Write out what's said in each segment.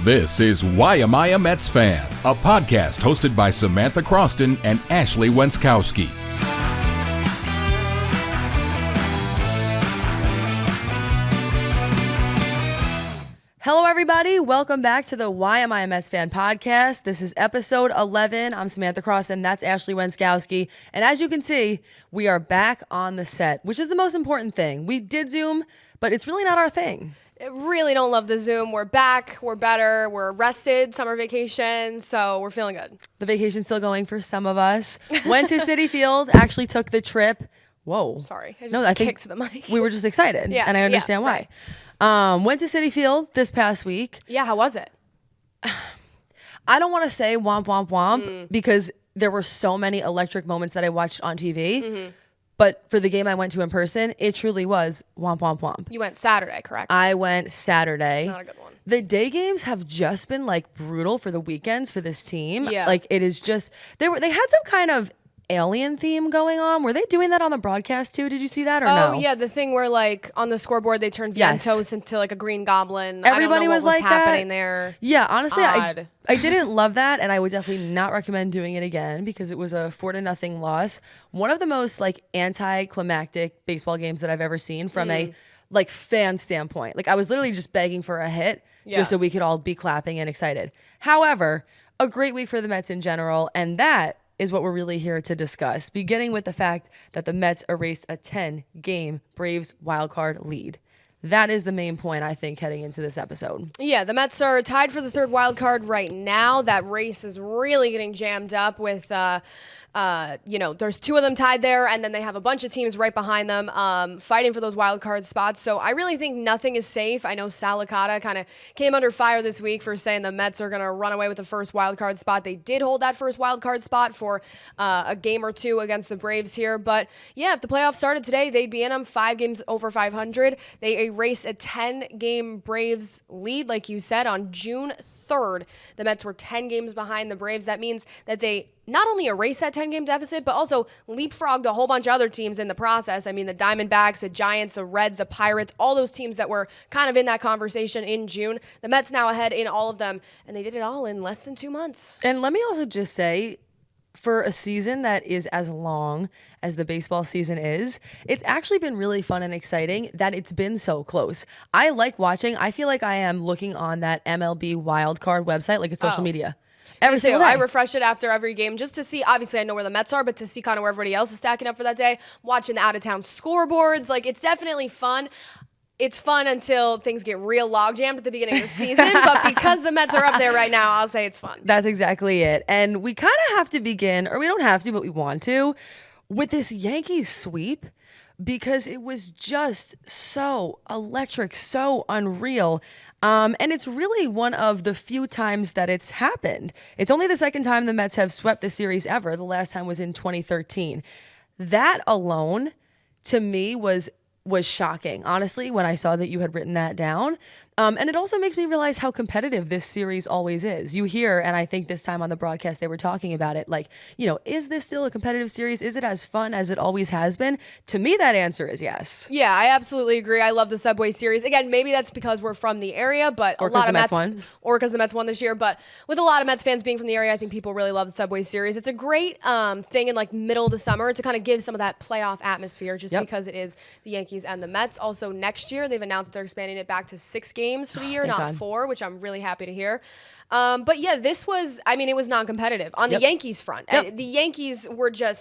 This is Why Am I a Mets Fan? A podcast hosted by Samantha Croston and Ashley Wenskoski. Hello, everybody. Welcome back to the Why Am I a Mets Fan podcast. This is episode 11. I'm Samantha Croston. That's Ashley Wenskoski. And as you can see, we are back on the set, which is the most important thing. We did Zoom, but it's really not our thing. I really don't love the Zoom. We're back. We're better. We're rested. Summer vacation. So we're feeling good. The vacation's still going for some of us. Went to Citi Field, actually took the trip. Whoa. Sorry. I kicked the mic. We were just excited. Yeah. And I understand why. Right. Went to Citi Field this past week. Yeah. How was it? I don't want to say womp, womp, womp because there were so many electric moments that I watched on TV. Mm-hmm. But for the game I went to in person, it truly was womp, womp, womp. You went Saturday, correct? I went Saturday. Not a good one. The day games have just been like brutal for the weekends for this team. Yeah. Like it is just, they had some kind of alien theme going on. Were they doing that on the broadcast too? Did you see that or no? Oh yeah, the thing where like on the scoreboard they turned Vientos into like a green goblin. Everybody was like happening that. there. Yeah, honestly, Odd. I didn't love that, and I would definitely not recommend doing it again because it was a 4-0 loss. One of the most like anticlimactic baseball games that I've ever seen from a like fan standpoint. Like I was literally just begging for a hit just so we could all be clapping and excited. However, a great week for the Mets in general, and that is what we're really here to discuss, beginning with the fact that the Mets erased a 10-game Braves wildcard lead. That is the main point, I think, heading into this episode. Yeah, the Mets are tied for the third wild card right now. That race is really getting jammed up with, there's two of them tied there, and then they have a bunch of teams right behind them fighting for those wild card spots. So I really think nothing is safe. I know SYRACUSE kind of came under fire this week for saying the Mets are going to run away with the first wild card spot. They did hold that first wild card spot for a game or two against the Braves here. But yeah, if the playoffs started today, they'd be in them 5 games over 500. They erased a 10-game Braves lead, like you said, on June 3rd. The Mets were 10 games behind the Braves. That means that they not only erased that 10-game deficit, but also leapfrogged a whole bunch of other teams in the process. I mean, the Diamondbacks, the Giants, the Reds, the Pirates, all those teams that were kind of in that conversation in June. The Mets now ahead in all of them, and they did it all in less than 2 months. And let me also just say, for a season that is as long as the baseball season is, it's actually been really fun and exciting that it's been so close. I like watching. I feel like I am looking on that MLB wildcard website, like it's social media. Every single day. I refresh it after every game just to see, obviously I know where the Mets are, but to see kind of where everybody else is stacking up for that day, watching the out-of-town scoreboards. Like, it's definitely fun. It's fun until things get real log jammed at the beginning of the season, but because the Mets are up there right now, I'll say it's fun. That's exactly it. And we kind of have to begin, or we don't have to, but we want to, with this Yankees sweep because it was just so electric, so unreal. And it's really one of the few times that it's happened. It's only the second time the Mets have swept the series ever. The last time was in 2013. That alone, to me, was shocking, honestly, when I saw that you had written that down. And it also makes me realize how competitive this series always is. You hear, and I think this time on the broadcast they were talking about it, like, is this still a competitive series? Is it as fun as it always has been? To me, that answer is yes. Yeah, I absolutely agree. I love the Subway Series. Again, maybe that's because we're from the area, but or a lot of Mets won. Or because the Mets won this year. But with a lot of Mets fans being from the area, I think people really love the Subway Series. It's a great thing in like middle of the summer to kind of give some of that playoff atmosphere just because it is the Yankees and the Mets. Also, next year, they've announced they're expanding it back to 6 games for the year, not 4, which I'm really happy to hear. But yeah, this was, it was non-competitive on the Yankees front. The Yankees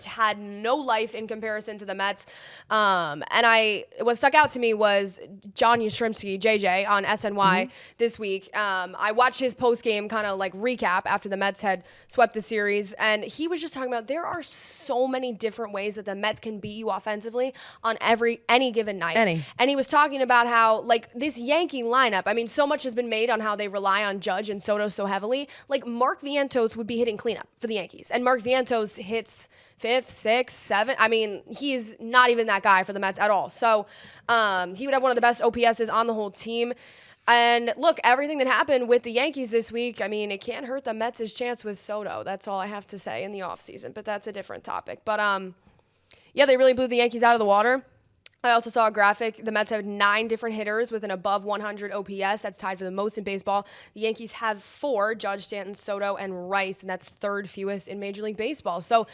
had no life in comparison to the Mets. What stuck out to me was John Yastrzemski, JJ, on SNY this week. I watched his post-game kind of like recap after the Mets had swept the series, and he was just talking about there are so many different ways that the Mets can beat you offensively on any given night. And he was talking about how, like, this Yankee lineup, so much has been made on how they rely on Judge and Soto so heavily. Like, Mark Vientos would be hitting cleanup for the Yankees, and Mark Vientos hits 5th, 6th, 7th. He's not even that guy for the Mets at all. So he would have one of the best OPSs on the whole team. And look, everything that happened with the Yankees this week, it can't hurt the Mets' chance with Soto. That's all I have to say in the offseason, but that's a different topic. But yeah, they really blew the Yankees out of the water. I also saw a graphic. The Mets have 9 different hitters with an above 100 OPS. That's tied for the most in baseball. The Yankees have 4, Judge, Stanton, Soto, and Rice, and that's third fewest in Major League Baseball. So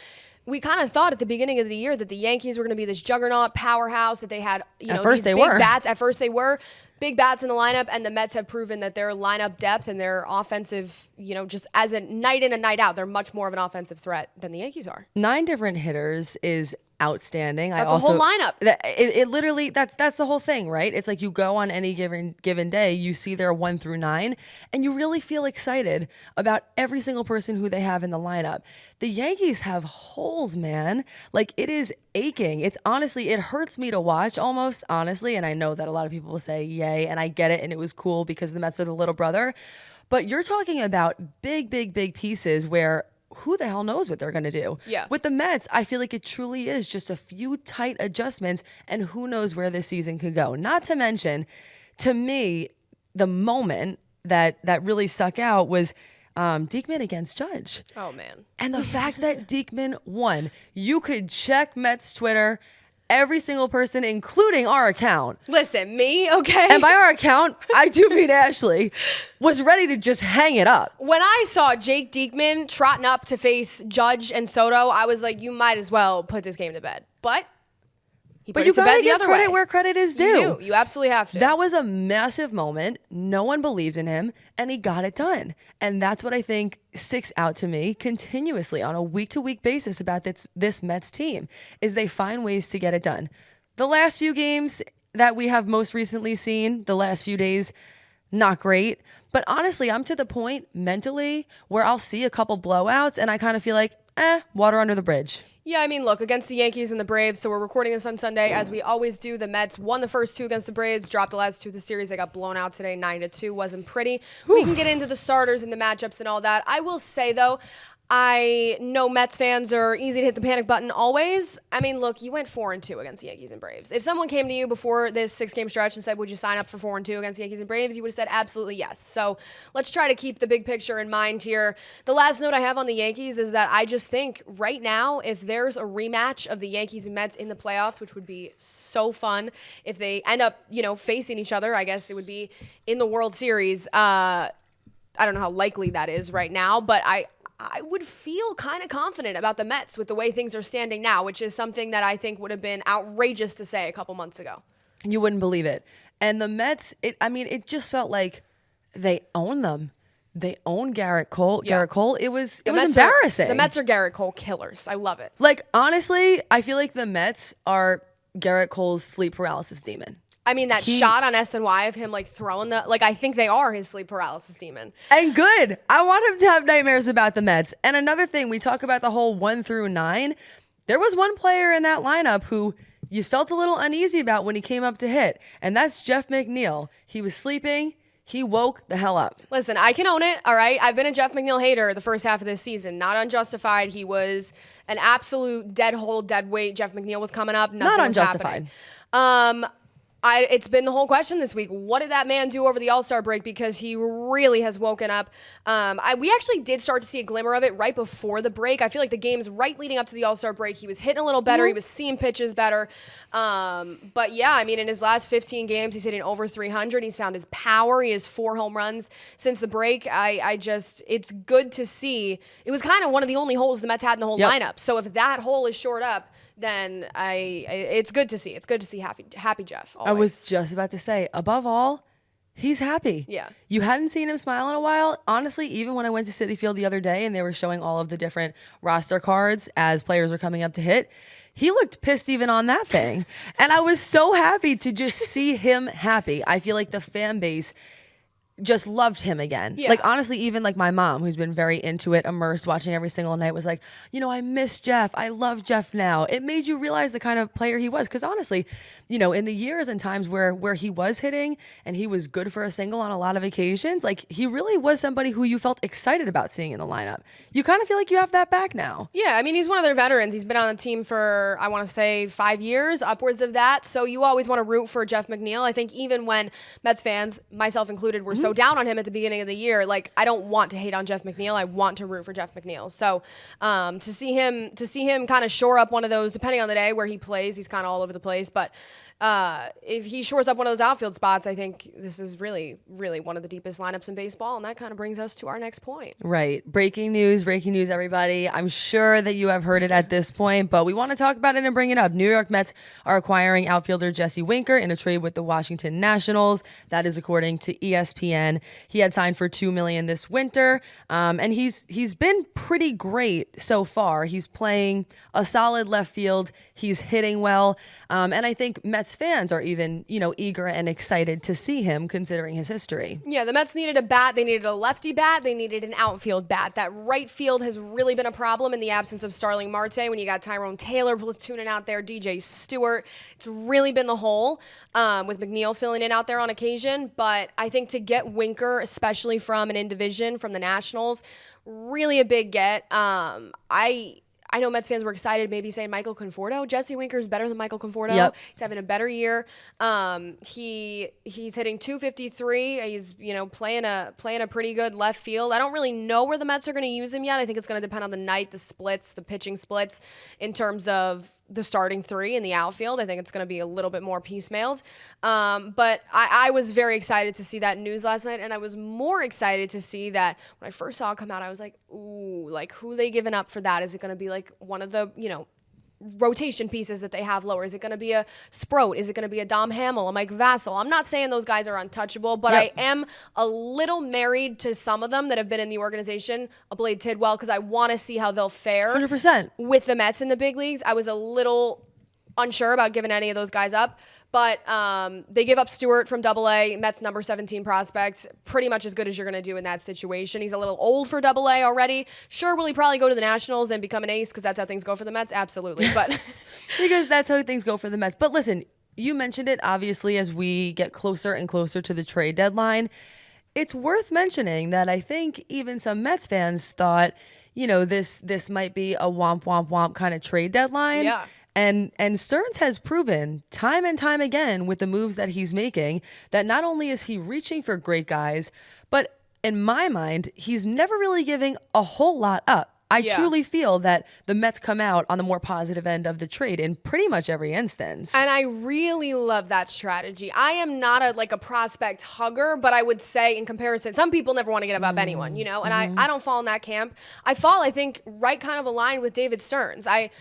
we kind of thought at the beginning of the year that the Yankees were going to be this juggernaut powerhouse, that they had, at first these they big were. bats. At first they were. Big bats in the lineup, and the Mets have proven that their lineup depth and their offensive, just as a night in and night out, they're much more of an offensive threat than the Yankees are. 9 different hitters is outstanding. That's a whole lineup. It literally, that's the whole thing, right? It's like you go on any given day, you see their 1 through 9, and you really feel excited about every single person who they have in the lineup. The Yankees have holes, man. Like, it is aching. It's honestly, it hurts me to watch almost, honestly, and I know that a lot of people will say, yay, and I get it, and it was cool because the Mets are the little brother, but you're talking about big pieces where who the hell knows what they're going to do? Yeah. With the Mets, I feel like it truly is just a few tight adjustments, and who knows where this season could go. Not to mention, to me, the moment that really stuck out was Diekman against Judge. Oh, man. And the fact that Diekman won. You could check Mets Twitter, every single person, including our account. Listen, me, okay? And by our account, I do mean Ashley, was ready to just hang it up. When I saw Jake Diekman trotting up to face Judge and Soto, I was like, you might as well put this game to bed. But he put you it to gotta bed the give other credit way. where credit is due. You do. You absolutely have to. That was a massive moment. No one believed in him, and he got it done. And that's what I think sticks out to me continuously on a week-to-week basis about this Mets team, is they find ways to get it done. The last few games that we have most recently seen, the last few days, not great. But honestly, I'm to the point mentally where I'll see a couple blowouts, and I kind of feel like, water under the bridge. Yeah, I mean, look, against the Yankees and the Braves, so we're recording this on Sunday, as we always do. The Mets won the first 2 against the Braves, dropped the last 2 of the series. They got blown out today, 9-2. Wasn't pretty. We can get into the starters and the matchups and all that. I will say, though, I know Mets fans are easy to hit the panic button always. I mean, look, you went 4-2 against the Yankees and Braves. If someone came to you before this 6-game stretch and said, would you sign up for 4-2 against the Yankees and Braves, you would have said absolutely yes. So let's try to keep the big picture in mind here. The last note I have on the Yankees is that I just think right now, if there's a rematch of the Yankees and Mets in the playoffs, which would be so fun if they end up, facing each other, I guess it would be in the World Series. I don't know how likely that is right now, but I would feel kind of confident about the Mets with the way things are standing now, which is something that I think would have been outrageous to say a couple months ago. You wouldn't believe it. And the Mets, it just felt like they own them. They own Garrett Cole. Yeah. Garrett Cole. It was embarrassing. The Mets are Garrett Cole killers. I love it. Like, honestly, I feel like the Mets are Garrett Cole's sleep paralysis demon. I mean, that shot on SNY of him throwing I think they are his sleep paralysis demon. And good. I want him to have nightmares about the Mets. And another thing, we talk about the whole 1 through 9. There was one player in that lineup who you felt a little uneasy about when he came up to hit, and that's Jeff McNeil. He was sleeping. He woke the hell up. Listen, I can own it, all right? I've been a Jeff McNeil hater the first half of this season. Not unjustified. He was an absolute dead weight. Jeff McNeil was coming up. Nothing Not was unjustified. happening. It's been the whole question this week. What did that man do over the All-Star break? Because he really has woken up. We actually did start to see a glimmer of it right before the break. I feel like the games right leading up to the All-Star break, he was hitting a little better. He was seeing pitches better. But yeah, I mean, in his last 15 games, he's hitting over 300. He's found his power. He has 4 home runs since the break. It's good to see. It was kind of one of the only holes the Mets had in the whole lineup. So if that hole is shored up, then it's good to see. It's good to see happy Jeff. Always. I was just about to say, above all, he's happy. Yeah. You hadn't seen him smile in a while. Honestly, even when I went to Citi Field the other day and they were showing all of the different roster cards as players were coming up to hit, he looked pissed even on that thing. And I was so happy to just see him happy. I feel like the fan base just loved him again. Yeah. Like, honestly, even like my mom, who's been very into it, immersed, watching every single night, was like, I miss Jeff. I love Jeff now. It made you realize the kind of player he was. Because honestly, in the years and times where he was hitting and he was good for a single on a lot of occasions, like, he really was somebody who you felt excited about seeing in the lineup. You kind of feel like you have that back now. Yeah, I mean, he's one of their veterans. He's been on the team for, I want to say, 5 years, upwards of that. So you always want to root for Jeff McNeil. I think even when Mets fans, myself included, were so down on him at the beginning of the year, I don't want to hate on Jeff McNeil. I want to root for Jeff McNeil. So to see him kind of shore up one of those, depending on the day where he plays, he's kind of all over the place. But if he shores up one of those outfield spots, I think this is really, really one of the deepest lineups in baseball. And that kind of brings us to our next point. Right. Breaking news, everybody. I'm sure that you have heard it at this point, but we want to talk about it and bring it up. New York Mets are acquiring outfielder Jesse Winker in a trade with the Washington Nationals. That is according to ESPN. He had signed for $2 million this winter, and he's been pretty great so far. He's playing a solid left field. He's hitting well, and I think Mets fans are even, eager and excited to see him considering his history. Yeah, the Mets needed a bat. They needed a lefty bat. They needed an outfield bat. That right field has really been a problem in the absence of Starling Marte. When you got Tyrone Taylor platooning out there, DJ Stewart, it's really been the hole, with McNeil filling in out there on occasion. But I think to get Winker, especially from an in division from the Nationals, really a big get. I know Mets fans were excited, maybe saying Michael Conforto. Jesse Winker is better than Michael Conforto. Yep. He's having a better year. He's hitting .253. He's playing a pretty good left field. I don't really know where the Mets are going to use him yet. I think it's going to depend on the night, the splits, the pitching splits in terms of the starting three in the outfield. I think it's going to be a little bit more piecemealed. But I was very excited to see that news last night, and I was more excited to see that when I first saw it come out, I was like, ooh, like who they giving up for that? Is it going to be like one of the, rotation pieces that they have lower? Is it going to be a Sproat? Is it going to be a Dom Hamill, a Mike Vassell? I'm not saying those guys are untouchable, but Yep. I am a little married to some of them that have been in the organization, a Blade Tidwell, because I want to see how they'll fare 100%. with the Mets in the big leagues. I was a little unsure about giving any of those guys up, but they give up Stewart from AA, Mets number 17 prospect, pretty much as good as you're going to do in that situation. He's a little old for AA already. Sure, will he probably go to the Nationals and become an ace because that's how things go for the Mets? Absolutely, but Because that's how things go for the Mets. But listen, you mentioned it, obviously, as we get closer and closer to the trade deadline. It's worth mentioning that I think even some Mets fans thought, this might be a womp, womp, womp kind of trade deadline. Yeah. And Stearns has proven time and time again with the moves that he's making that not only is he reaching for great guys, but in my mind, he's never really giving a whole lot up. I truly feel that the Mets come out on the more positive end of the trade in pretty much every instance. And I really love that strategy. I am not a prospect hugger, but I would say in comparison, some people never want to get above anyone, and I don't fall in that camp. I think, right kind of aligned with David Stearns. I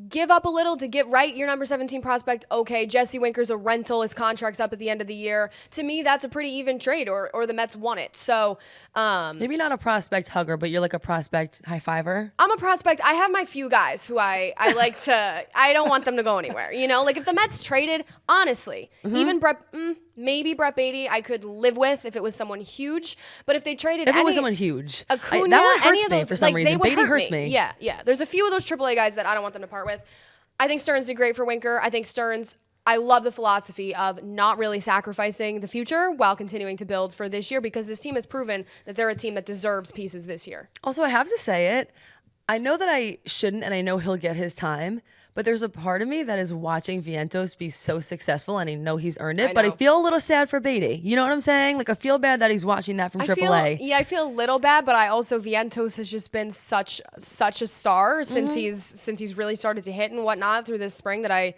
give up a little to get right your number 17 prospect. Okay, Jesse Winker's a rental. His contract's up at the end of the year. To me, that's a pretty even trade, or the Mets won it. So maybe not a prospect hugger, but you're like a prospect high fiver. I'm a prospect. I have my few guys who I like to, I don't want them to go anywhere. Like if the Mets traded, honestly, even maybe Brett Beatty I could live with if it was someone huge. But if they traded If it was someone huge. Acuna, that one any hurts of me those, for some reason. they would Beatty hurt hurts me. Yeah. There's a few of those AAA guys that I don't want them to part with. I think Stearns did great for Winker. I think Stearns, I love the philosophy of not really sacrificing the future while continuing to build for this year, because this team has proven that they're a team that deserves pieces this year. Also, I have to say it. I know that I shouldn't, and I know he'll get his time, but there's a part of me that is watching Vientos be so successful, and I know he's earned it, but I feel a little sad for Beatty. You know what I'm saying? Like, I feel bad that he's watching that from AAA. I feel a little bad, but I also, Vientos has just been such a star since he's really started to hit and whatnot through this spring that I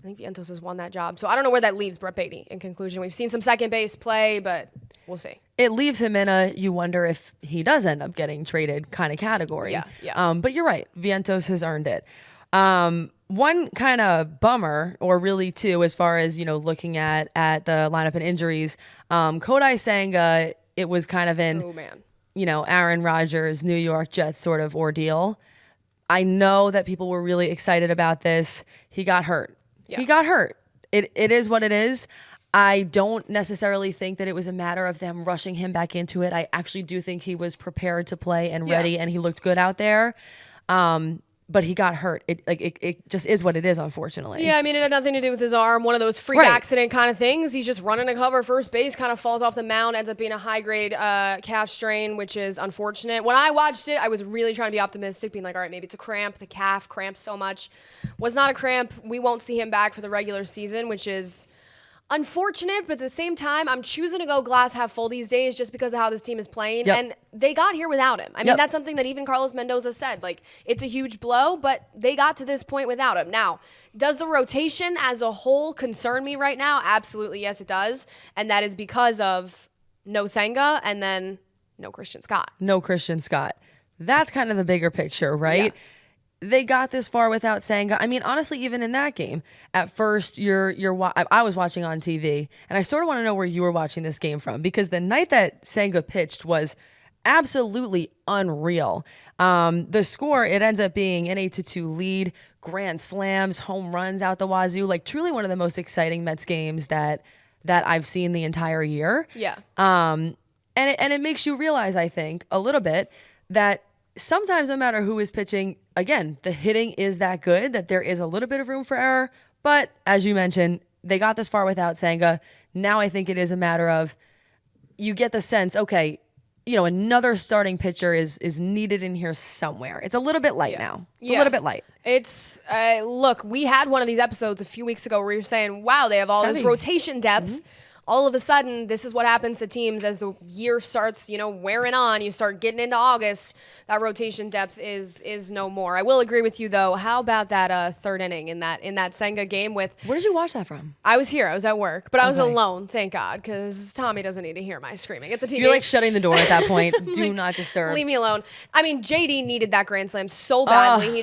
think Vientos has won that job. So I don't know where that leaves Brett Beatty in conclusion. We've seen some second base play, but we'll see. It leaves him in a you wonder if he does end up getting traded kind of category. Yeah. But you're right. Vientos has earned it. One kind of bummer, or really two, as far as, looking at the lineup and injuries, Kodai Senga, it was kind of an, Aaron Rodgers, New York Jets sort of ordeal. I know that people were really excited about this. He got hurt. Yeah. He got hurt. It is what it is. I don't necessarily think that it was a matter of them rushing him back into it. I actually do think he was prepared to play and ready, and he looked good out there. But he got hurt. It just is what it is, unfortunately. Yeah, I mean, it had nothing to do with his arm. One of those freak accident kind of things. He's just running a cover first base, kind of falls off the mound, ends up being a high-grade calf strain, which is unfortunate. When I watched it, I was really trying to be optimistic, being like, all right, maybe it's a cramp. The calf cramps so much. Was not a cramp. We won't see him back for the regular season, which is unfortunate, but at the same time, I'm choosing to go glass half full these days just because of how this team is playing. Yep. And they got here without him. I mean, that's something that even Carlos Mendoza said. Like, it's a huge blow, but they got to this point without him. Now, does the rotation as a whole concern me right now? Absolutely, yes, it does. And that is because of no Senga and then no Christian Scott. No Christian Scott. That's kind of the bigger picture, right? Yeah. They got this far without Senga. I mean, honestly, even in that game, at first, I was watching on TV, and I sort of want to know where you were watching this game from, because the night that Senga pitched was absolutely unreal. The score, it ends up being an 8-2 lead, grand slams, home runs out the wazoo, like truly one of the most exciting Mets games that I've seen the entire year. Yeah. And it makes you realize, I think, a little bit that sometimes no matter who is pitching, again, the hitting is that good that there is a little bit of room for error. But as you mentioned, they got this far without Senga. Now I think it is a matter of, you get the sense, okay, another starting pitcher is needed in here somewhere. It's a little bit light now. It's a little bit light. It's, look, we had one of these episodes a few weeks ago where we were saying, wow, they have all this rotation depth. Mm-hmm. All of a sudden, this is what happens to teams as the year starts, wearing on. You start getting into August, that rotation depth is no more. I will agree with you, though. How about that third inning in that Senga game with... Where did you watch that from? I was here. I was at work. But I was alone, thank God, because Tommy doesn't need to hear my screaming at the TV. You're like shutting the door at that point. Do not disturb. Leave me alone. I mean, JD needed that grand slam so badly.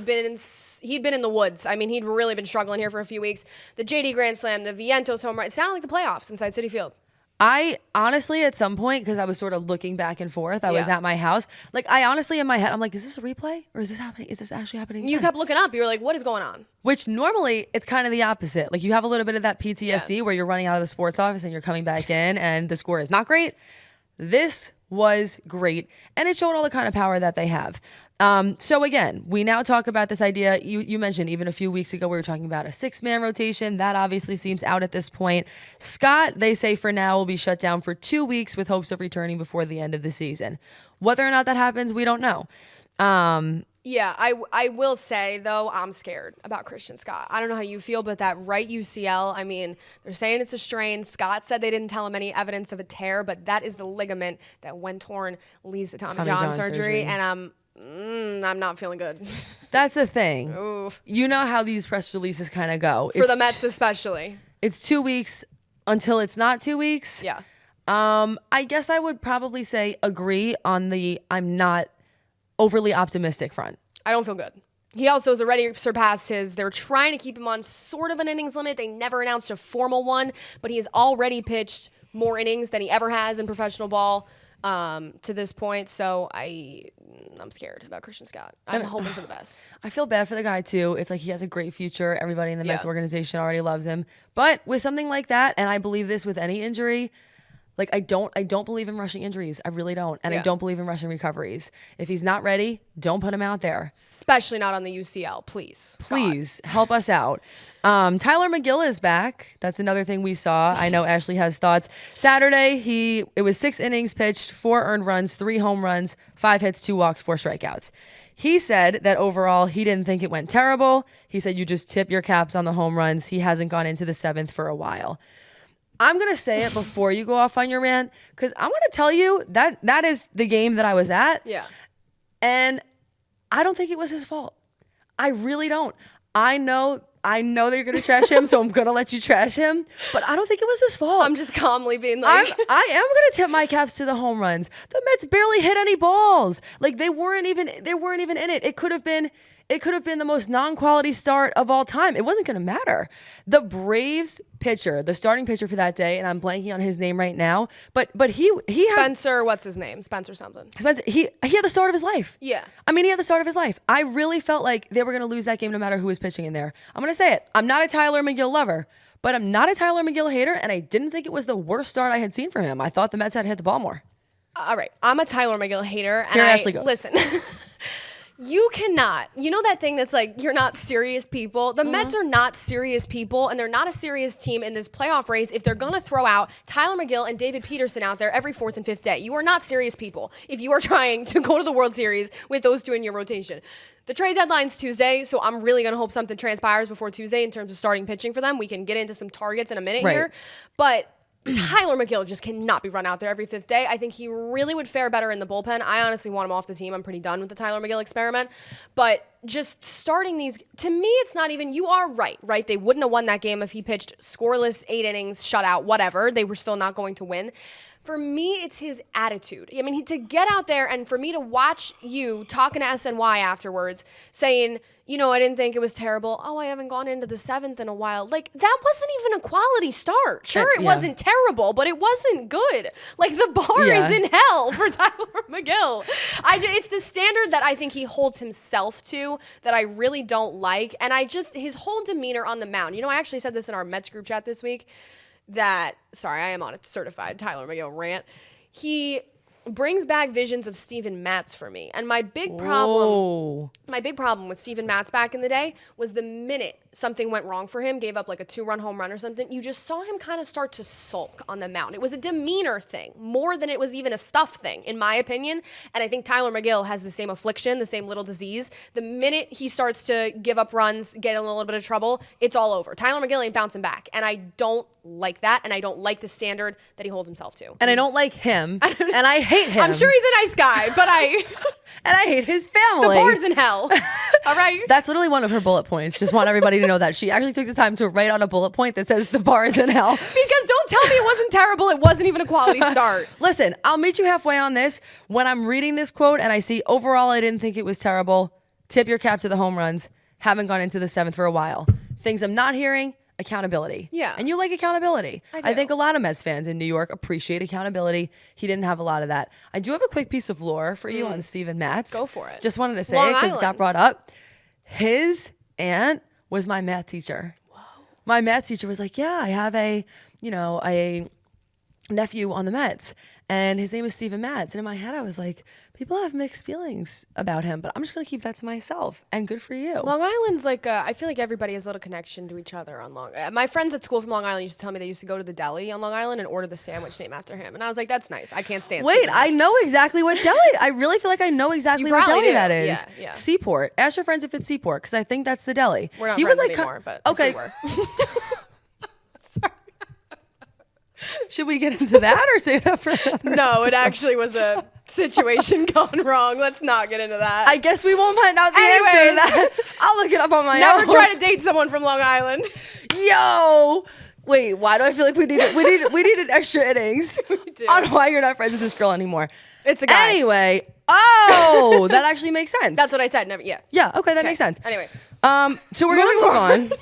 He'd been in the woods. I mean, he'd really been struggling here for a few weeks. The JD Grand Slam, the Vientos home run, it sounded like the playoffs inside Citi Field. I honestly, at some point, because I was sort of looking back and forth, I was at my house. Like, I honestly, in my head, I'm like, is this a replay? Or is this happening? Is this actually happening again? You kept looking up. You were like, what is going on? Which normally, it's kind of the opposite. Like, you have a little bit of that PTSD where you're running out of the sports office and you're coming back in and the score is not great. This was great. And it showed all the kind of power that they have. So again, we now talk about this idea. You mentioned even a few weeks ago, we were talking about a 6-man rotation. That obviously seems out at this point. Scott, they say for now, will be shut down for 2 weeks with hopes of returning before the end of the season. Whether or not that happens, we don't know. Yeah, I will say, though, I'm scared about Christian Scott. I don't know how you feel, but that right UCL, I mean, they're saying it's a strain. Scott said they didn't tell him any evidence of a tear, but that is the ligament that, when torn, leads to Tommy John surgery. And I'm not feeling good. That's the thing. Oof. You know how these press releases kind of go. For the Mets especially. It's 2 weeks until it's not 2 weeks. Yeah. I guess I would probably say agree on the I'm not overly optimistic front. I don't feel good. He also has already surpassed they were trying to keep him on sort of an innings limit. They never announced a formal one, but he has already pitched more innings than he ever has in professional ball to this point. So I'm scared about Christian Scott. I'm hoping for the best. I feel bad for the guy too. It's like he has a great future. Everybody in the Mets organization already loves him. But with something like that, and I believe this with any injury, like I don't believe in rushing injuries. I really don't. And I don't believe in rushing recoveries. If he's not ready, don't put him out there. Especially not on the UCL, please. Please help us out. Tyler McGill is back. That's another thing we saw. I know Ashley has thoughts. Saturday, it was 6 innings pitched, 4 earned runs, 3 home runs, 5 hits, 2 walks, 4 strikeouts. He said that overall, he didn't think it went terrible. He said you just tip your caps on the home runs. He hasn't gone into the 7th for a while. I'm going to say it before you go off on your rant, because I'm going to tell you that is the game that I was at. Yeah. And I don't think it was his fault. I really don't. I know that you're going to trash him, so I'm going to let you trash him. But I don't think it was his fault. I'm just calmly being like... I am going to tip my caps to the home runs. The Mets barely hit any balls. Like, they weren't even in it. It could have been the most non-quality start of all time. It wasn't going to matter. The Braves pitcher, the starting pitcher for that day, and I'm blanking on his name right now, but he Spencer, what's his name? Spencer something. Spencer, he had the start of his life. Yeah. I mean, he had the start of his life. I really felt like they were going to lose that game no matter who was pitching in there. I'm going to say it. I'm not a Tyler McGill lover, but I'm not a Tyler McGill hater, and I didn't think it was the worst start I had seen from him. I thought the Mets had hit the ball more. All right. I'm a Tyler McGill hater. And Here Ashley goes. Listen. You cannot. You know that thing that's like, you're not serious people? The Mets are not serious people, and they're not a serious team in this playoff race if they're going to throw out Tyler McGill and David Peterson out there every fourth and fifth day. You are not serious people if you are trying to go to the World Series with those two in your rotation. The trade deadline's Tuesday, so I'm really going to hope something transpires before Tuesday in terms of starting pitching for them. We can get into some targets in a minute here. But Tyler McGill just cannot be run out there every fifth day. I think he really would fare better in the bullpen. I honestly want him off the team. I'm pretty done with the Tyler McGill experiment. But just starting these, to me, it's not even, you are right? They wouldn't have won that game if he pitched scoreless, 8 innings, shutout, whatever. They were still not going to win. For me, it's his attitude. I mean, to get out there and for me to watch you talking to SNY afterwards saying, you know, I didn't think it was terrible. Oh, I haven't gone into the 7th in a while. Like, that wasn't even a quality start. Sure, it wasn't terrible, but it wasn't good. Like, the bar is in hell for Tyler McGill. It's the standard that I think he holds himself to that I really don't like. And his whole demeanor on the mound. You know, I actually said this in our Mets group chat this week. I am on a certified Tyler McGill rant. He brings back visions of Steven Matz for me. And my big problem with Steven Matz back in the day was the minute something went wrong for him, gave up like a 2-run home run or something, you just saw him kind of start to sulk on the mound. It was a demeanor thing more than it was even a stuff thing, in my opinion. And I think Tyler McGill has the same affliction, the same little disease. The minute he starts to give up runs, get in a little bit of trouble, it's all over. Tyler McGill ain't bouncing back. And I don't like that, and I don't like the standard that he holds himself to. And I don't like him, and I hate him. I'm sure he's a nice guy, but and I hate his family. The bar's in hell. All right? That's literally one of her bullet points. Just want everybody to know that. She actually took the time to write on a bullet point that says the bar is in hell. Because don't tell me it wasn't terrible. It wasn't even a quality start. Listen, I'll meet you halfway on this. When I'm reading this quote and I see, overall, I didn't think it was terrible. Tip your cap to the home runs. Haven't gone into the 7th for a while. Things I'm not hearing, accountability. Yeah. And you like accountability. I think a lot of Mets fans in New York appreciate accountability. He didn't have a lot of that. I do have a quick piece of lore for you on Steven Matz. Go for it. Just wanted to say Long it because it Island. got brought up. His aunt was my math teacher. Whoa. My math teacher was like, yeah, I have a nephew on the Mets, and his name is Steven Matz. And in my head, I was like, people have mixed feelings about him, but I'm just going to keep that to myself. And good for you. Long Island's like, I feel like everybody has a little connection to each other on Long Island. My friends at school from Long Island used to tell me they used to go to the deli on Long Island and order the sandwich named after him. And I was like, that's nice. I can't stand Wait, Steven I Matz. know exactly what deli. I really feel like I know exactly what probably deli do. that is. Yeah. Seaport. Ask your friends if it's Seaport, because I think that's the deli. We're not He friends was like, anymore, but okay. if we were. Should we get into that or save that for another No, it episode? actually was a situation gone wrong. Let's not get into that. I guess we won't find out the answer to Anyways. that. I'll look it up on my Never own. try to date someone from Long Island. Yo, wait, why do I feel like we need an extra innings do. on why you're not friends with this girl anymore? It's a guy. Anyway, that actually makes sense. That's what I said. Never. Yeah. Yeah, okay, that makes sense. Anyway. So we're going to move on.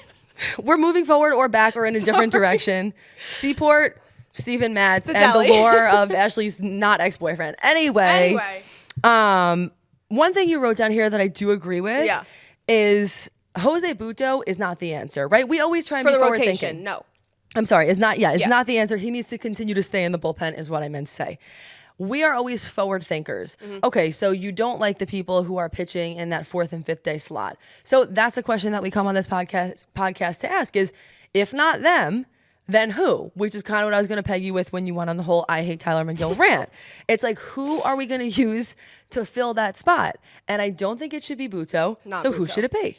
We're moving forward or back or in a different direction. Seaport, Steven Matz, and deli. the lore of Ashley's not ex-boyfriend. Anyway. One thing you wrote down here that I do agree with is Jose Butto is not the answer, right? We always try and For be the forward rotation, thinking. no. I'm sorry, it's not the answer. He needs to continue to stay in the bullpen is what I meant to say. We are always forward thinkers. Okay, so you don't like the people who are pitching in that 4th and 5th day slot. So that's the question that we come on this podcast to ask is, if not them, then who? Which is kind of what I was going to peg you with when you went on the whole I hate Tyler McGill rant. It's like, who are we going to use to fill that spot? And I don't think it should be Butto. Not so who Butto. should it be?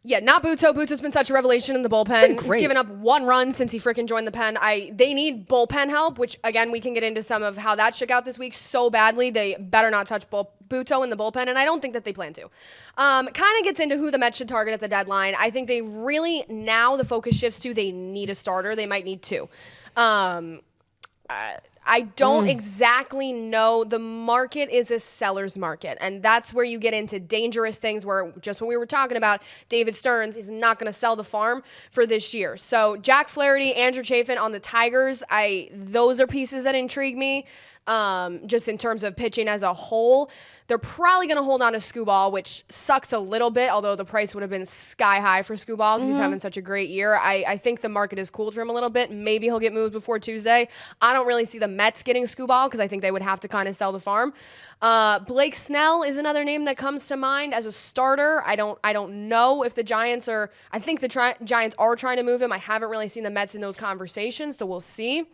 Yeah, not Butto. Butto's been such a revelation in the bullpen. He's great. given up 1 run since he freaking joined the pen. They need bullpen help, which, again, we can get into some of how that shook out this week so badly. They better not touch Butto in the bullpen, and I don't think that they plan to. Kind of gets into who the Mets should target at the deadline. I think they really, now the focus shifts to they need a starter. They might need 2. I don't exactly know. The market is a seller's market, and that's where you get into dangerous things where, just when we were talking about, David Stearns is not going to sell the farm for this year. So Jack Flaherty, Andrew Chafin on the Tigers, those are pieces that intrigue me. just in terms of pitching as a whole. They're probably going to hold on to Skubal, which sucks a little bit, although the price would have been sky high for Skubal because he's having such a great year. I think the market has cooled for him a little bit. Maybe he'll get moved before Tuesday. I don't really see the Mets getting Skubal because I think they would have to kind of sell the farm. Blake Snell is another name that comes to mind as a starter. I don't know if the Giants are. I think the Giants are trying to move him. I haven't really seen the Mets in those conversations, so we'll see.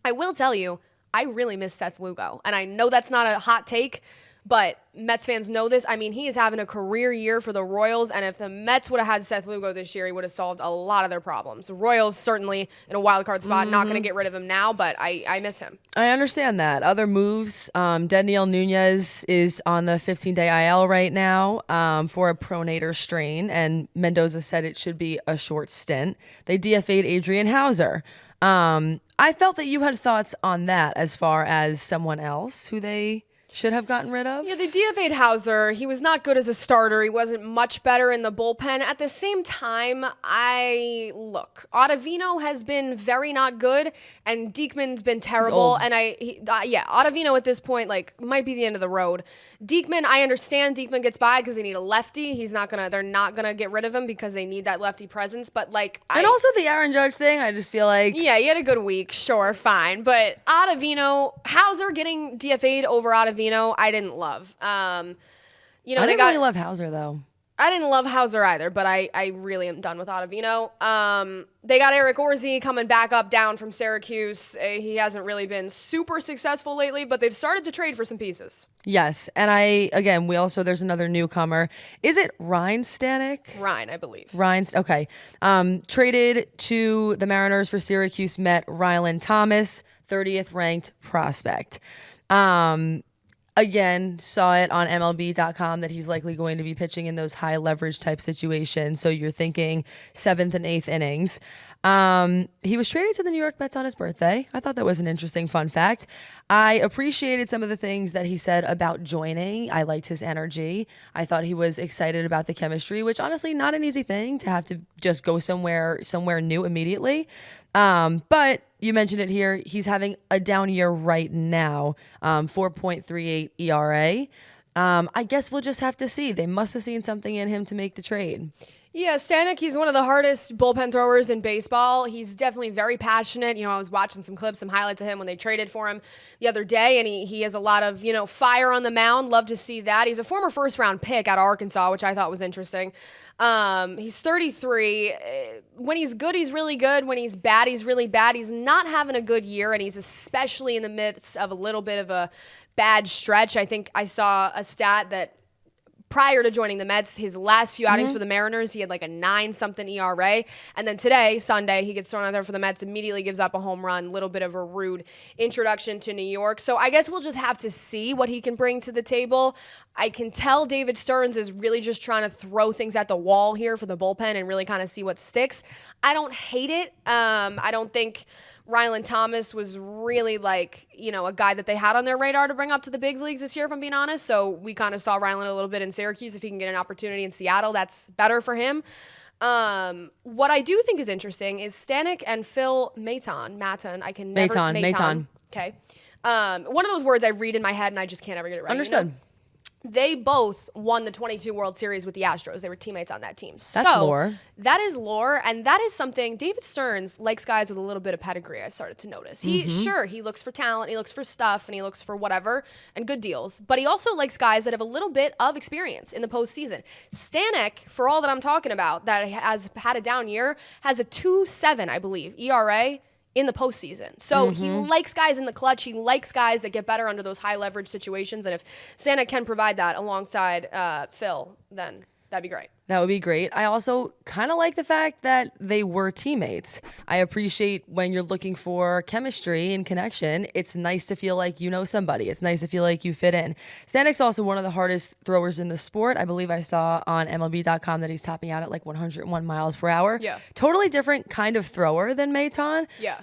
I will tell you, I really miss Seth Lugo, and I know that's not a hot take, but Mets fans know this. I mean, he is having a career year for the Royals, and if the Mets would have had Seth Lugo this year, he would have solved a lot of their problems. The Royals certainly in a wild card spot, not going to get rid of him now, but I miss him. I understand that. Other moves, Daniel Nunez is on the 15-day IL right now for a pronator strain, and Mendoza said it should be a short stint. They DFA'd Adrian Hauser. I felt that you had thoughts on that as far as someone else who they should have gotten rid of. Yeah, they DFA'd Hauser. He was not good as a starter. He wasn't much better in the bullpen. At the same time, Ottavino has been very not good, and Diekman's been terrible. And Ottavino at this point, might be the end of the road. Diekman, I understand Diekman gets by because they need a lefty. They're not gonna get rid of him because they need that lefty presence. But and also the Aaron Judge thing, I just feel like, yeah, he had a good week, sure, fine. But Hauser getting DFA'd over Ottavino, I didn't love. I didn't really love Hauser though. I didn't love Hauser either, but I really am done with Ottavino. They got Eric Orsi coming back up down from Syracuse. He hasn't really been super successful lately, but they've started to trade for some pieces. Yes, and there's another newcomer. Is it Ryne Stanek? Ryne, I believe. Ryne, okay. Traded to the Mariners for Syracuse Met Rylan Thomas, 30th ranked prospect. Again, saw it on MLB.com that he's likely going to be pitching in those high leverage type situations. So you're thinking 7th and 8th innings. He was traded to the New York Mets on his birthday. I thought that was an interesting fun fact. I appreciated some of the things that he said about joining. I liked his energy. I thought he was excited about the chemistry, which honestly, not an easy thing to have to just go somewhere new immediately. But you mentioned it here. He's having a down year right now, 4.38 ERA. I guess we'll just have to see. They must have seen something in him to make the trade. Yeah, Stanek, he's one of the hardest bullpen throwers in baseball. He's definitely very passionate. I was watching some clips, some highlights of him when they traded for him the other day, and he has a lot of, fire on the mound. Love to see that. He's a former first-round pick out of Arkansas, which I thought was interesting. He's 33. When he's good, he's really good. When he's bad, he's really bad. He's not having a good year, and he's especially in the midst of a little bit of a bad stretch. I think I saw a stat that prior to joining the Mets, his last few outings for the Mariners, he had a 9-something ERA. And then today, Sunday, he gets thrown out there for the Mets, immediately gives up a home run, little bit of a rude introduction to New York. So I guess we'll just have to see what he can bring to the table. I can tell David Stearns is really just trying to throw things at the wall here for the bullpen and really kind of see what sticks. I don't hate it. I don't think Rylan Thomas was really a guy that they had on their radar to bring up to the big leagues this year, if I'm being honest. So we kind of saw Rylan a little bit in Syracuse. If he can get an opportunity in Seattle, that's better for him. What I do think is interesting is Stanek and Phil Maton. I can never... Maton. Okay. One of those words I read in my head and I just can't ever get it right. Understood. They both won the 22 World Series with the Astros. They were teammates on that team. That's lore. That is lore, and that is something David Stearns likes guys with a little bit of pedigree, I've started to notice. He looks for talent, he looks for stuff, and he looks for whatever, and good deals. But he also likes guys that have a little bit of experience in the postseason. Stanek, for all that I'm talking about, that has had a down year, has a 2.7, I believe, ERA in the postseason. So he likes guys in the clutch. He likes guys that get better under those high leverage situations. And if Stanek can provide that alongside Phil, then that'd be great. That would be great. I also kind of like the fact that they were teammates. I appreciate when you're looking for chemistry and connection, it's nice to feel like you know somebody. It's nice to feel like you fit in. Stanek's also one of the hardest throwers in the sport. I believe I saw on MLB.com that he's topping out at 101 miles per hour. Yeah. Totally different kind of thrower than Maton. Yeah.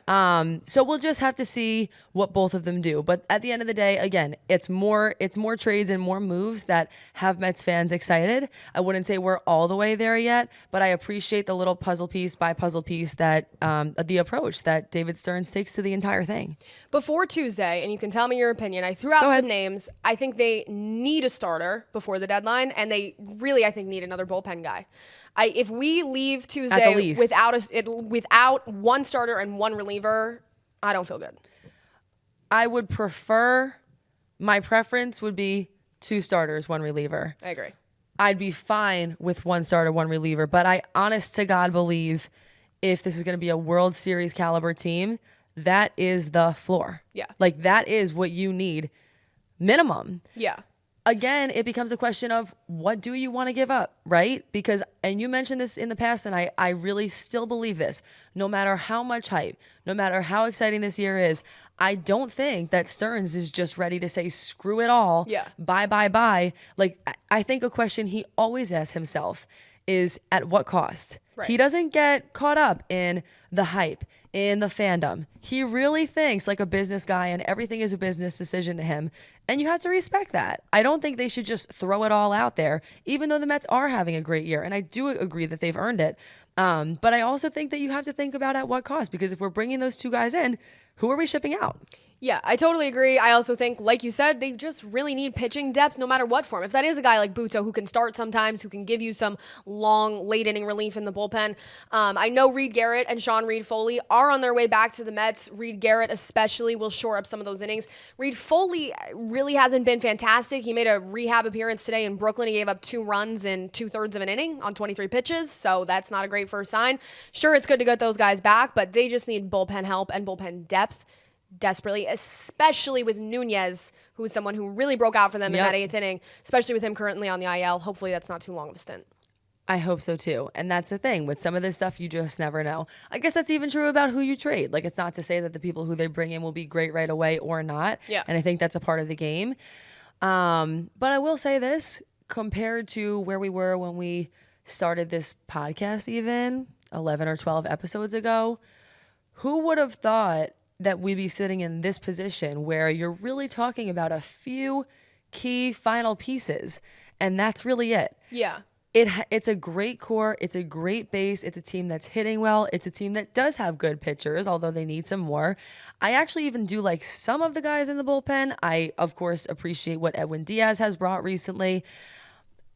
So we'll just have to see what both of them do. But at the end of the day, again, it's more trades and more moves that have Mets fans excited. I wouldn't say we're all all the way there yet, but I appreciate the little puzzle piece by puzzle piece that the approach that David Stearns takes to the entire thing. Before Tuesday, and you can tell me your opinion, I threw out some names. I think they need a starter before the deadline, and they really, I think, need another bullpen guy. If we leave Tuesday without one starter and one reliever, I don't feel good. I would prefer, my preference would be 2 starters, 1 reliever. I agree. I'd be fine with 1 starter, 1 reliever, but I honest to God believe if this is going to be a World Series caliber team, that is the floor. Yeah. Like that is what you need minimum. Yeah. Again, it becomes a question of what do you want to give up, right? Because, and you mentioned this in the past, and I really still believe this, no matter how much hype, no matter how exciting this year is, I don't think that Stearns is just ready to say, screw it all, bye. Like, I think a question he always asks himself is at what cost? Right. He doesn't get caught up in the hype, in the fandom. He really thinks like a business guy, and everything is a business decision to him. And you have to respect that. I don't think they should just throw it all out there, even though the Mets are having a great year. And I do agree that they've earned it. But I also think that you have to think about at what cost, because if we're bringing those 2 guys in, who are we shipping out? Yeah, I totally agree. I also think, like you said, they just really need pitching depth no matter what form. If that is a guy like Buto who can start sometimes, who can give you some long, late-inning relief in the bullpen. I know Reed Garrett and Sean Reed-Foley are on their way back to the Mets. Reed Garrett especially will shore up some of those innings. Reed-Foley really hasn't been fantastic. He made a rehab appearance today in Brooklyn. He gave up 2 runs in 2/3 of an inning on 23 pitches, so that's not a great first sign. Sure, it's good to get those guys back, but they just need bullpen help and bullpen depth desperately, especially with Nunez, who is someone who really broke out for them in that 8th inning, especially with him currently on the IL. Hopefully that's not too long of a stint. I hope so too. And that's the thing. With some of this stuff, you just never know. I guess that's even true about who you trade. Like, it's not to say that the people who they bring in will be great right away or not. Yeah. And I think that's a part of the game. But I will say this, compared to where we were when we started this podcast even 11 or 12 episodes ago, who would have thought that we'd be sitting in this position where you're really talking about a few key final pieces, and that's really it. Yeah. It's a great core. It's a great base. It's a team that's hitting well. It's a team that does have good pitchers, although they need some more. I actually even do like some of the guys in the bullpen. I, of course, appreciate what Edwin Diaz has brought recently.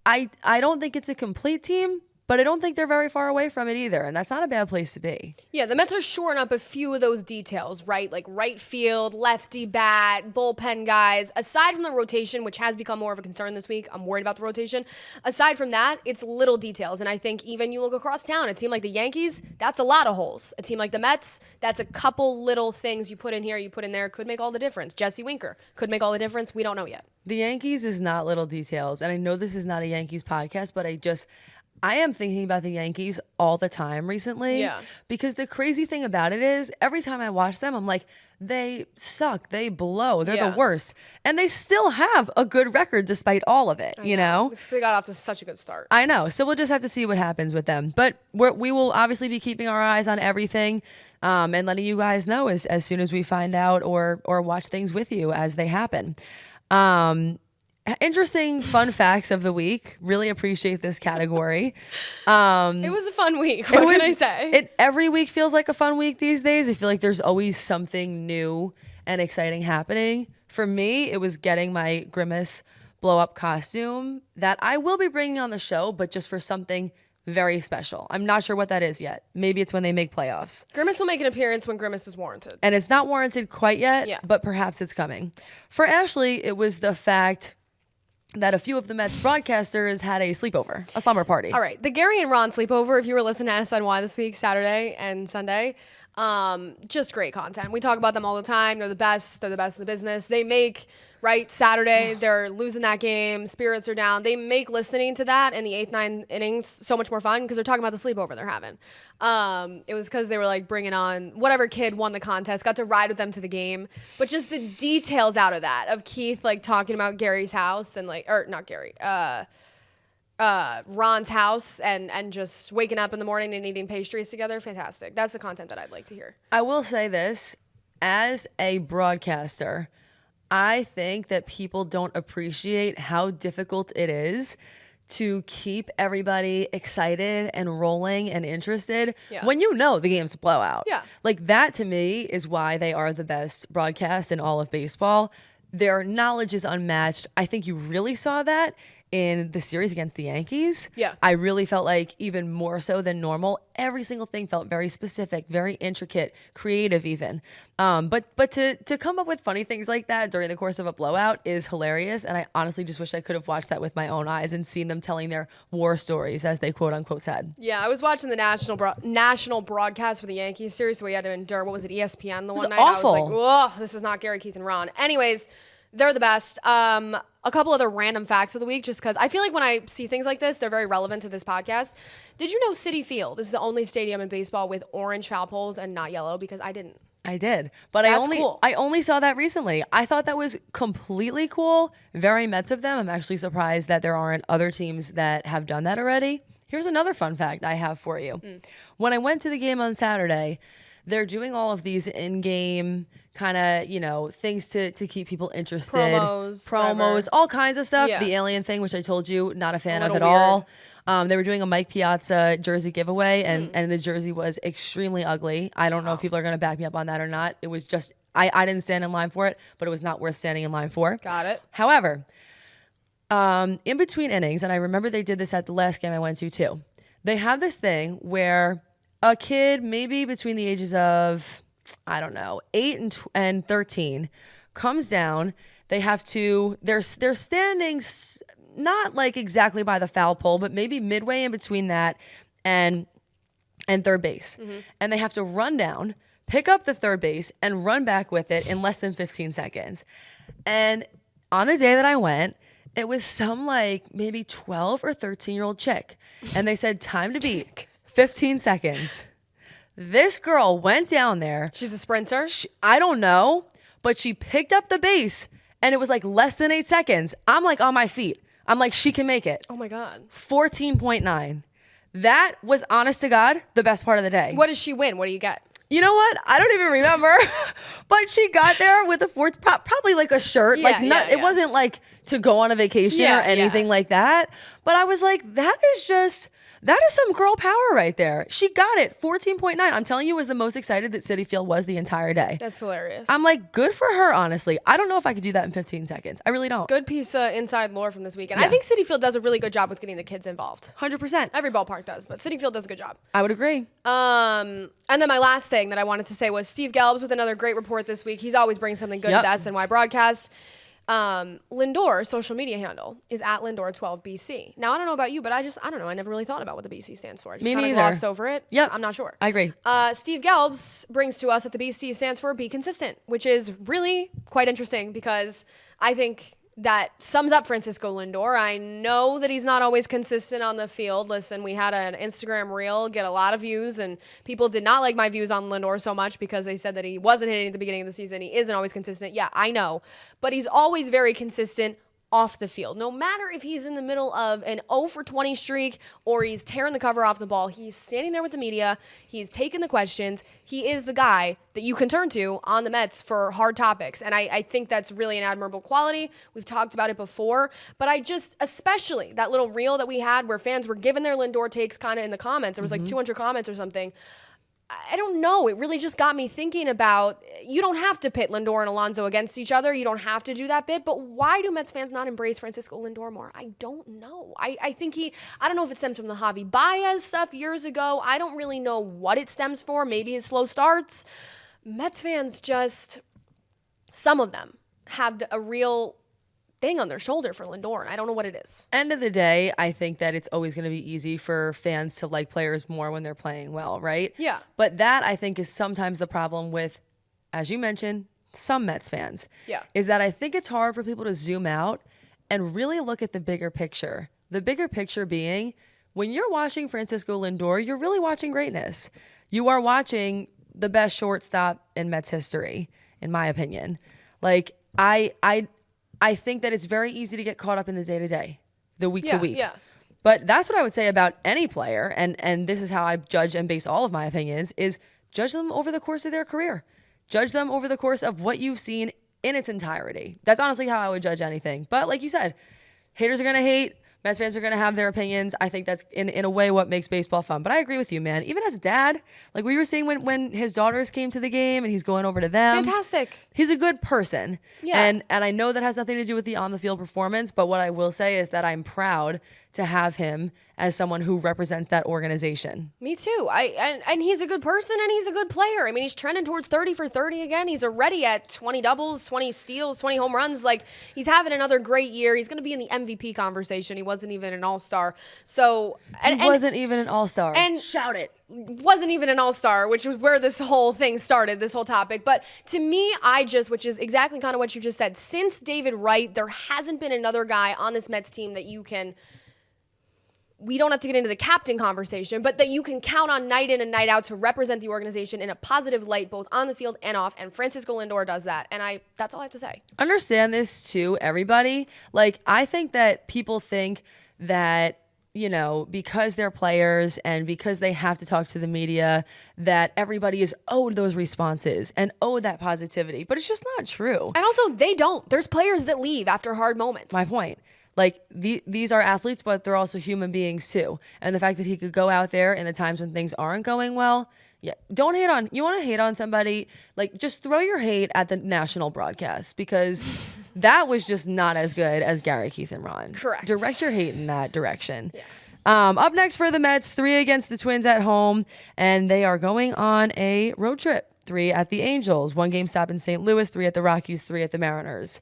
I don't think it's a complete team, but I don't think they're very far away from it either, and that's not a bad place to be. Yeah, the Mets are shoring up a few of those details, right? Like right field, lefty bat, bullpen guys. Aside from the rotation, which has become more of a concern this week, I'm worried about the rotation. Aside from that, it's little details, and I think even you look across town, a team like the Yankees, that's a lot of holes. A team like the Mets, that's a couple little things you put in here, you put in there, could make all the difference. Jesse Winker could make all the difference. We don't know yet. The Yankees is not little details, and I know this is not a Yankees podcast, but I am thinking about the Yankees all the time recently. Yeah. Because the crazy thing about it is, every time I watch them, I'm like, they suck, they blow, they're the worst. And they still have a good record despite all of it, you know? They got off to such a good start. I know. So we'll just have to see what happens with them. But we will obviously be keeping our eyes on everything and letting you guys know as soon as we find out or watch things with you as they happen. Interesting fun facts of the week. Really appreciate this category. It was a fun week. What can I say? Every week feels like a fun week these days. I feel like there's always something new and exciting happening. For me, it was getting my Grimace blow-up costume that I will be bringing on the show, but just for something very special. I'm not sure what that is yet. Maybe it's when they make playoffs. Grimace will make an appearance when Grimace is warranted. And it's not warranted quite yet, but perhaps it's coming. For Ashley, it was the fact that a few of the Mets broadcasters had a sleepover, a slumber party. All right. The Gary and Ron sleepover, if you were listening to SNY this week, Saturday and Sunday, just great content. We talk about them all the time. They're the best. They're the best in the business. They make, right, Saturday, they're losing that game. Spirits are down. They make listening to that in the 8th, 9th innings so much more fun because they're talking about the sleepover they're having. It was because they were like bringing on whatever kid won the contest, got to ride with them to the game. But just the details out of that, of Keith like talking about Gary's house and like, or not Gary, Ron's house and just waking up in the morning and eating pastries together. Fantastic. That's the content that I'd like to hear. I will say this, as a broadcaster, I think that people don't appreciate how difficult it is to keep everybody excited and rolling and interested Yeah. when you know the game's a blowout. Yeah. Like that to me is why they are the best broadcast in all of baseball. Their knowledge is unmatched. I think you really saw that in the series against the Yankees. Yeah. I really felt like even more so than normal, every single thing felt very specific, very intricate, creative even. But to come up with funny things like that during the course of a blowout is hilarious. And I honestly just wish I could have watched that with my own eyes and seen them telling their war stories, as they quote unquote said. Yeah, I was watching the national broadcast for the Yankees series, so we had to endure, what was it, ESPN the one night? awful. I was like, ugh, this is not Gary, Keith, and Ron. Anyways, they're the best. A couple other random facts of the week, just because I feel like when I see things like this, they're very relevant to this podcast. Did you know Citi Field is the only stadium in baseball with orange foul poles and not yellow? Because I didn't. I did, but That's I cool. only saw that recently. I thought that was completely cool. Very Mets of them. I'm actually surprised that there aren't other teams that have done that already. Here's another fun fact I have for you. When I went to the game on Saturday, they're doing all of these in-game kind of, things to keep people interested. Promos, whatever. all kinds of stuff. Yeah. The alien thing, which I told you, not a fan of little at weird. all. They were doing a Mike Piazza jersey giveaway, and the jersey was extremely ugly. I don't know if people are going to back me up on that or not. It was just, I didn't stand in line for it, but it was not worth standing in line for. Got it. However, in between innings, and I remember they did this at the last game I went to too, they have this thing where a kid, maybe between the ages of, I don't know, 8 and 13, comes down. They have to, they're standing not like exactly by the foul pole, but maybe midway in between that and third base. And they have to run down, pick up the third base, and run back with it in less than 15 seconds. And on the day that I went, it was some like maybe 12 or 13-year-old chick. And they said, time to beat 15 seconds. This girl went down there. She's a sprinter? I don't know, but she picked up the base and it was like less than 8 seconds. I'm like on my feet. I'm like, she can make it. Oh my God. 14.9. That was, honest to God, the best part of the day. What does she win? What do you get? You know what? I don't even remember. But she got there with a fourth, probably like a shirt. Yeah, like not, yeah. It wasn't like to go on a vacation Yeah, or anything yeah. like that. But I was like, that is some girl power right there. She got it. 14.9. I'm telling you, was the most excited that Citi Field was the entire day. That's hilarious. I'm like, good for her, honestly. I don't know if I could do that in 15 seconds. I really don't. Good piece of inside lore from this weekend. Yeah. I think Citi Field does a really good job with getting the kids involved. 100%. Every ballpark does, but Citi Field does a good job. I would agree. And then my last thing that I wanted to say was Steve Gelbs with another great report this week. He's always bringing something good Yep. to the SNY broadcast. LINDOR social media handle is at LINDOR12BC. Now, I don't know about you, but I don't know. I never really thought about what the BC stands for. I just Me kind of neither. glossed over it. Yep. I'm not sure. I agree. Steve Gelbs brings to us that the BC stands for Be Consistent, which is really quite interesting because I think that sums up Francisco Lindor. I know that he's not always consistent on the field. Listen, we had an Instagram reel get a lot of views, and people did not like my views on Lindor so much because they said that he wasn't hitting at the beginning of the season. He isn't always consistent. Yeah, I know. But he's always very consistent off the field. No matter if he's in the middle of an 0 for 20 streak or he's tearing the cover off the ball, he's standing there with the media, he's taking the questions. He is the guy that you can turn to on the Mets for hard topics. And I think that's really an admirable quality. We've talked about it before, but especially that little reel that we had where fans were giving their Lindor takes kind of in the comments. There was like 200 comments or something. I don't know. It really just got me thinking about, you don't have to pit Lindor and Alonso against each other. You don't have to do that bit. But why do Mets fans not embrace Francisco Lindor more? I don't know. I think I don't know if it stems from the Javi Baez stuff years ago. I don't really know what it stems for. Maybe his slow starts. Mets fans some of them have a real thing on their shoulder for Lindor, and I don't know what it is. End of the day, I think that it's always going to be easy for fans to like players more when they're playing well, right? Yeah. But that, I think, is sometimes the problem with, as you mentioned, some Mets fans. Yeah. Is that I think it's hard for people to zoom out and really look at the bigger picture. The bigger picture being, when you're watching Francisco Lindor, you're really watching greatness. You are watching the best shortstop in Mets history, in my opinion. Like, I think that it's very easy to get caught up in the day-to-day, the week-to-week. Yeah. But that's what I would say about any player, and this is how I judge and base all of my opinions, is judge them over the course of their career. Judge them over the course of what you've seen in its entirety. That's honestly how I would judge anything. But like you said, haters are going to hate, Mets fans are going to have their opinions. I think that's in a way what makes baseball fun. But I agree with you, man. Even as a dad, like we were saying when his daughters came to the game and he's going over to them. Fantastic. He's a good person. Yeah. And I know that has nothing to do with the on-the-field performance, but what I will say is that I'm proud to have him as someone who represents that organization. Me too. And he's a good person and he's a good player. I mean, he's trending towards 30 for 30 again. He's already at 20 doubles, 20 steals, 20 home runs. Like, he's having another great year. He's going to be in the MVP conversation. He wasn't even an all-star. So he wasn't even an all-star. And shout it. Wasn't even an all-star, which was where this whole thing started, this whole topic. But to me, which is exactly kind of what you just said, since David Wright, there hasn't been another guy on this Mets team that we don't have to get into the captain conversation, but that you can count on night in and night out to represent the organization in a positive light, both on the field and off. And Francisco Lindor does that. And that's all I have to say. Understand this too, everybody. Like, I think that people think that, you know, because they're players and because they have to talk to the media, that everybody is owed those responses and owed that positivity. But it's just not true. And also, they don't. There's players that leave after hard moments. My point. Like, these are athletes, but they're also human beings too. And the fact that he could go out there in the times when things aren't going well, yeah, don't hate on. You want to hate on somebody, like, just throw your hate at the national broadcast, because that was just not as good as Gary, Keith, and Ron. Correct. Direct your hate in that direction. Yeah. Up next for the Mets, 3 against the Twins at home, and they are going on a road trip. 3 at the Angels, 1 game stop in St. Louis, 3 at the Rockies, 3 at the Mariners.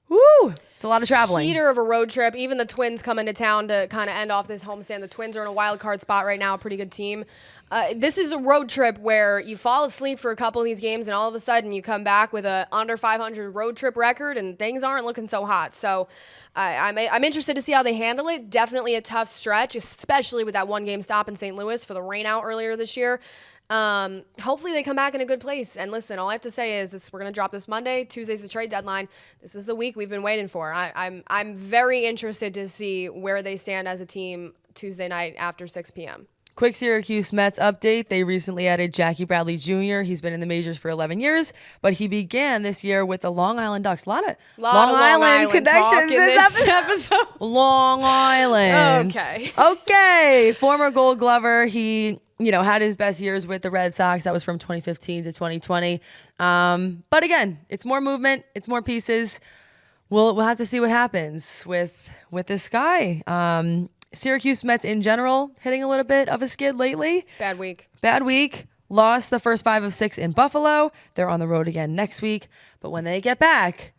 Woo! It's a lot of traveling. Heater of a road trip. Even the Twins come into town to kind of end off this homestand. The Twins are in a wild card spot right now, a pretty good team. This is a road trip where you fall asleep for a couple of these games and all of a sudden you come back with a under 500 road trip record and things aren't looking so hot. So I'm interested to see how they handle it. Definitely a tough stretch, especially with that 1 game stop in St. Louis for the rain out earlier this year. Hopefully they come back in a good place. And listen, all I have to say is this: we're going to drop this Monday. Tuesday's the trade deadline. This is the week we've been waiting for. I'm very interested to see where they stand as a team Tuesday night after 6 p.m. Quick Syracuse Mets update. They recently added Jackie Bradley Jr. He's been in the majors for 11 years, but he began this year with the Long Island Ducks. A lot of Long Island connections this episode. Long Island. Okay. Former Gold Glover. He, had his best years with the Red Sox. That was from 2015 to 2020. But again, it's more movement. It's more pieces. We'll have to see what happens with this guy. Syracuse Mets in general hitting a little bit of a skid lately. Bad week. Lost the first 5 of 6 in Buffalo. They're on the road again next week. But when they get back,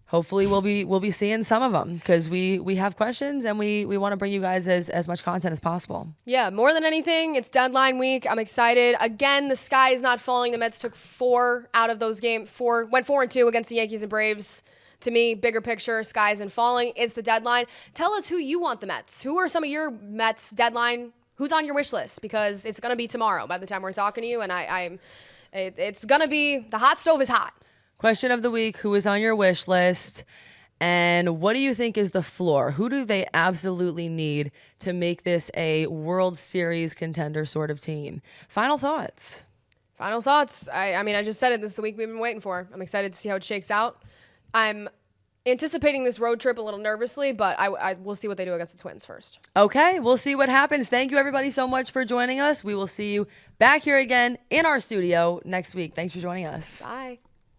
hopefully we'll be seeing some of them, because we have questions and we want to bring you guys as much content as possible. Yeah, more than anything, it's deadline week. I'm excited. Again, the sky is not falling. The Mets took 4 out of those games. Went 4-2 against the Yankees and Braves. To me, bigger picture, sky isn't falling. It's the deadline. Tell us who you want the Mets. Who are some of your Mets deadline? Who's on your wish list? Because it's going to be tomorrow by the time we're talking to you, and it's going to be, the hot stove is hot. Question of the week: who is on your wish list? And what do you think is the floor? Who do they absolutely need to make this a World Series contender sort of team? Final thoughts. I mean, I just said it. This is the week we've been waiting for. I'm excited to see how it shakes out. I'm anticipating this road trip a little nervously, but we'll see what they do against the Twins first. Okay, we'll see what happens. Thank you, everybody, so much for joining us. We will see you back here again in our studio next week. Thanks for joining us. Bye.